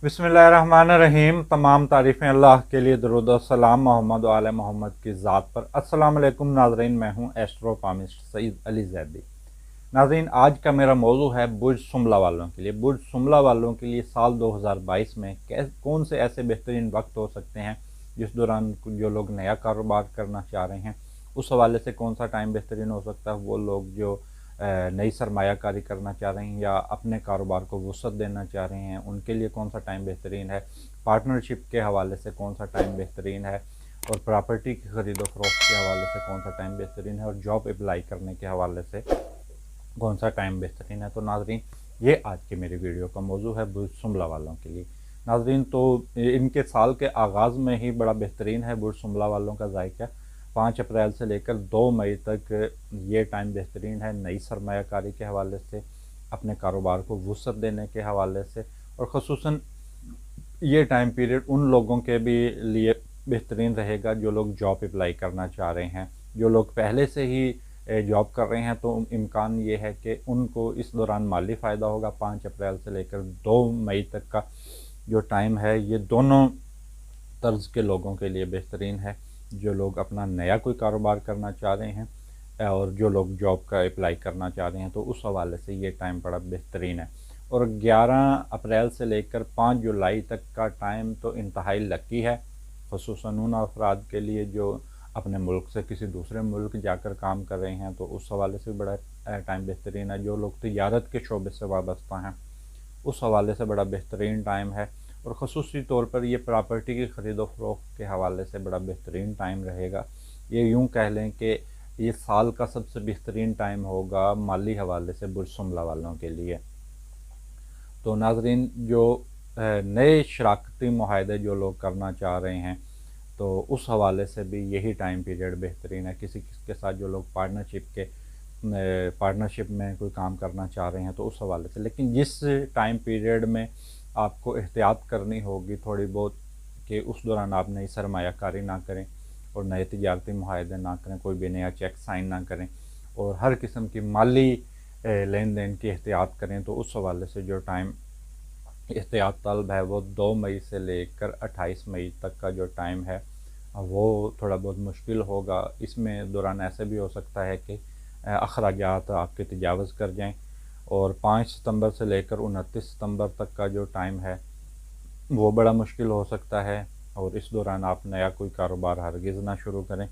बिस्मिल्लाहिर्रहमानिर्रहीम। तमाम तारीफ़ें अल्लाह के लिए, दरूद और सलाम मोहम्मद व आले मोहम्मद की ज़ात पर। अस्सलाम वालेकुम नाज़रीन, मैं हूँ एस्ट्रोफार्मिस्ट सईद अली ज़ैदी। नाज़रीन, आज का मेरा मौजू है बुर्ज सुमला वालों के लिए। बुर्ज सुमला वालों के लिए साल 2022 में कौन से ऐसे बेहतरीन वक्त हो सकते हैं जिस दौरान जो लोग नया कारोबार करना चाह रहे हैं, उस हवाले से कौन सा टाइम बेहतरीन हो सकता है। वो लोग जो नई सरमायाकारी करना चाह रहे हैं या अपने कारोबार को वसअत देना चाह रहे हैं, उनके लिए कौन सा टाइम बेहतरीन है। पार्टनरशिप के हवाले से कौन सा टाइम बेहतरीन है, और प्रॉपर्टी की ख़रीदो फरोख्त के हवाले से कौन सा टाइम बेहतरीन है, और जॉब अप्लाई करने के हवाले से कौन सा टाइम बेहतरीन है। तो नाज़रीन, ये आज की मेरी वीडियो का मौजू है बुर्ज सुमला वालों के लिए। नाज़रीन, तो इनके साल के आगाज़ में ही बड़ा बेहतरीन है बुर्ज सुमला वालों का जायका। 5 अप्रैल से लेकर 2 मई तक ये टाइम बेहतरीन है नई सरमायाकारी के हवाले से, अपने कारोबार को वसअत देने के हवाले से, और ख़ुसूसन ये टाइम पीरियड उन लोगों के भी लिए बेहतरीन रहेगा जो लोग जॉब अप्लाई करना चाह रहे हैं। जो लोग पहले से ही जॉब कर रहे हैं तो इम्कान ये है कि उनको इस दौरान माली फ़ायदा होगा। 5 अप्रैल से लेकर 2 मई तक का जो टाइम है, ये दोनों तर्ज के लोगों के लिए बेहतरीन है। जो लोग अपना नया कोई कारोबार करना चाह रहे हैं और जो लोग जॉब का अप्लाई करना चाह रहे हैं, तो उस हवाले से ये टाइम बड़ा बेहतरीन है। और 11 अप्रैल से लेकर 5 जुलाई तक का टाइम तो इंतहाई लकी है, ख़ुसूसन उन अफराद के लिए जो अपने मुल्क से किसी दूसरे मुल्क जाकर काम कर रहे हैं, तो उस हवाले से बड़ा टाइम बेहतरीन है। जो लोग तिजारत के शोबे से वाबस्ता हैं, उस हवाले से बड़ा बेहतरीन टाइम है। और ख़ुसूसी तौर पर ये प्रॉपर्टी की ख़रीदो फरोख्त के हवाले से बड़ा बेहतरीन टाइम रहेगा। ये यूँ कह लें कि ये साल का सबसे बेहतरीन टाइम होगा माली हवाले से बुर्ज सुमला वालों के लिए। तो नाज़रीन, जो नए शराकती मुआहदे जो लोग करना चाह रहे हैं, तो उस हवाले से भी यही टाइम पीरियड बेहतरीन है। किसी के साथ जो लोग पार्टनरशिप में कोई काम करना चाह रहे हैं, तो उस हवाले से। लेकिन जिस टाइम पीरियड में आपको एहतियात करनी होगी थोड़ी बहुत, कि उस दौरान आप नई सरमायाकारी ना करें और नए तिजारती मुआहदे ना करें, कोई भी नया चेक साइन ना करें, और हर किस्म की माली लेन देन की एहतियात करें, तो उस हवाले से जो टाइम एहतियात तलब है वो 2 मई से लेकर 28 मई तक का जो टाइम है वो थोड़ा बहुत मुश्किल होगा। इसमें दौरान ऐसे भी हो सकता है कि अखराजात आपके तजावज़ कर जाएं, और 5 सितंबर से लेकर 29 सितंबर तक का जो टाइम है वो बड़ा मुश्किल हो सकता है, और इस दौरान आप नया कोई कारोबार हरगिज़ ना शुरू करें।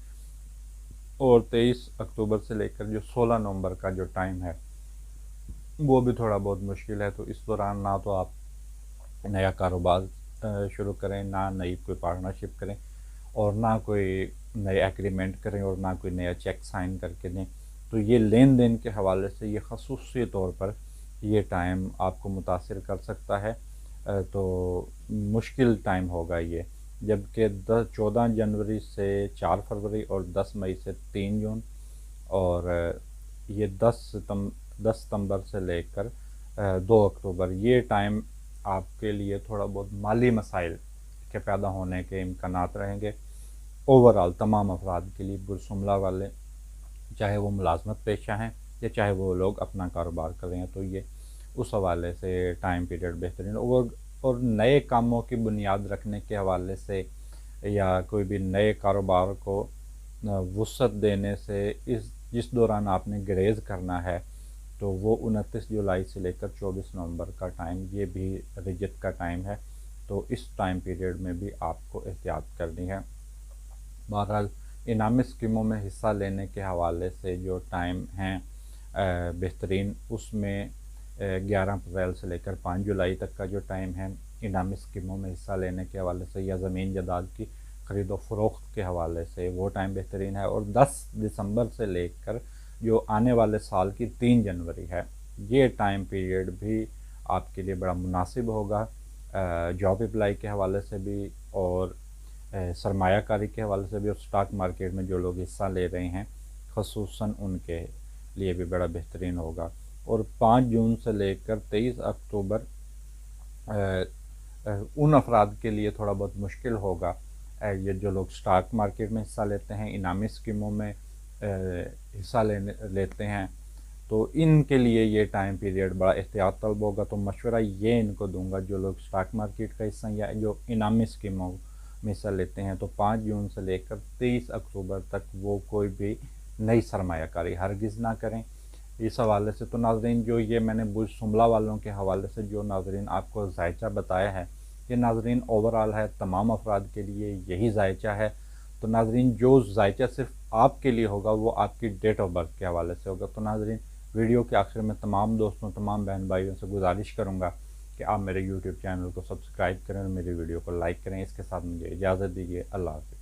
और 23 अक्टूबर से लेकर जो 16 नवंबर का जो टाइम है वो भी थोड़ा बहुत मुश्किल है। तो इस दौरान ना तो आप नया कारोबार शुरू करें, ना नई कोई पार्टनरशिप करें, और ना कोई नए एग्रीमेंट करें, और ना कोई नया चेक साइन करके दें। तो ये लेन देन के हवाले से ये ख़ुसूसी तौर पर ये टाइम आपको मुतासिर कर सकता है। तो मुश्किल टाइम होगा ये। जबकि 14 जनवरी से 4 फरवरी और 10 मई से 3 जून, और ये 10 सितंबर से लेकर 2 अक्टूबर, ये टाइम आपके लिए थोड़ा बहुत माली मसाइल के पैदा होने के इम्कानात रहेंगे। ओवरऑल तमाम अफराद के लिए बुर्ज सुमला वाले, चाहे वो मुलाजमत पेशा हैं या चाहे वो लोग अपना कारोबार कर रहे हैं, तो ये उस हवाले से टाइम पीरियड बेहतरीन। और नए कामों की बुनियाद रखने के हवाले से या कोई भी नए कारोबार को वसअत देने से इस जिस दौरान आपने ग्रेज़ करना है, तो वो 29 जुलाई से लेकर 24 नवंबर का टाइम, ये भी रिजत का टाइम है। तो इस टाइम पीरियड में भी आपको एहतियात करनी है। बहरहाल, इनामी स्कीमों में हिस्सा लेने के हवाले से जो टाइम हैं बेहतरीन, उसमें 11 अप्रैल से लेकर 5 जुलाई तक का जो टाइम है इनामी स्कीमों में हिस्सा लेने के हवाले से या ज़मीन जायदाद की ख़रीदो फरोख्त के हवाले से, वो टाइम बेहतरीन है। और 10 दिसंबर से लेकर जो आने वाले साल की 3 जनवरी है, ये टाइम पीरियड भी आपके लिए बड़ा मुनासिब होगा, जॉब अप्लाई के हवाले से भी, और सरमायाकारी के हवाले से भी, और स्टॉक मार्केट में जो लोग हिस्सा ले रहे हैं ख़ुसूसन उनके लिए भी बड़ा बेहतरीन होगा। और 5 जून से लेकर 23 अक्टूबर उन अफराद के लिए थोड़ा बहुत मुश्किल होगा, ये जो लोग स्टॉक मार्केट में हिस्सा लेते हैं, इनामी स्कीमों में हिस्सा लेते हैं, تو ان کے لیے یہ ٹائم پیریڈ بڑا احتیاط طلب ہوگا۔ تو مشورہ یہ ان کو دوں گا جو لوگ اسٹاک مارکیٹ کا حصہ یا جو انعامی اسکیموں میں حصہ لیتے ہیں، تو 5 جون سے لے کر 23 اکتوبر تک وہ کوئی بھی نئی سرمایہ کاری ہرگز نہ کریں۔ اس حوالے سے تو ناظرین جو یہ میں نے برج شملہ والوں کے حوالے سے جو ناظرین آپ کو ذائچہ بتایا ہے، یہ ناظرین اوورآل ہے، تمام افراد کے لیے یہی ذائچہ ہے۔ تو ناظرین جو ذائچہ صرف آپ کے لیے ہوگا وہ آپ کی ڈیٹ آف برتھ کے حوالے سے ہوگا۔ تو ناظرین ویڈیو کے آخر میں تمام دوستوں، تمام بہن بھائیوں سے گزارش کروں گا کہ آپ میرے یوٹیوب چینل کو سبسکرائب کریں اور میری ویڈیو کو لائک کریں۔ اس کے ساتھ مجھے اجازت دیجیے، اللہ حافظ۔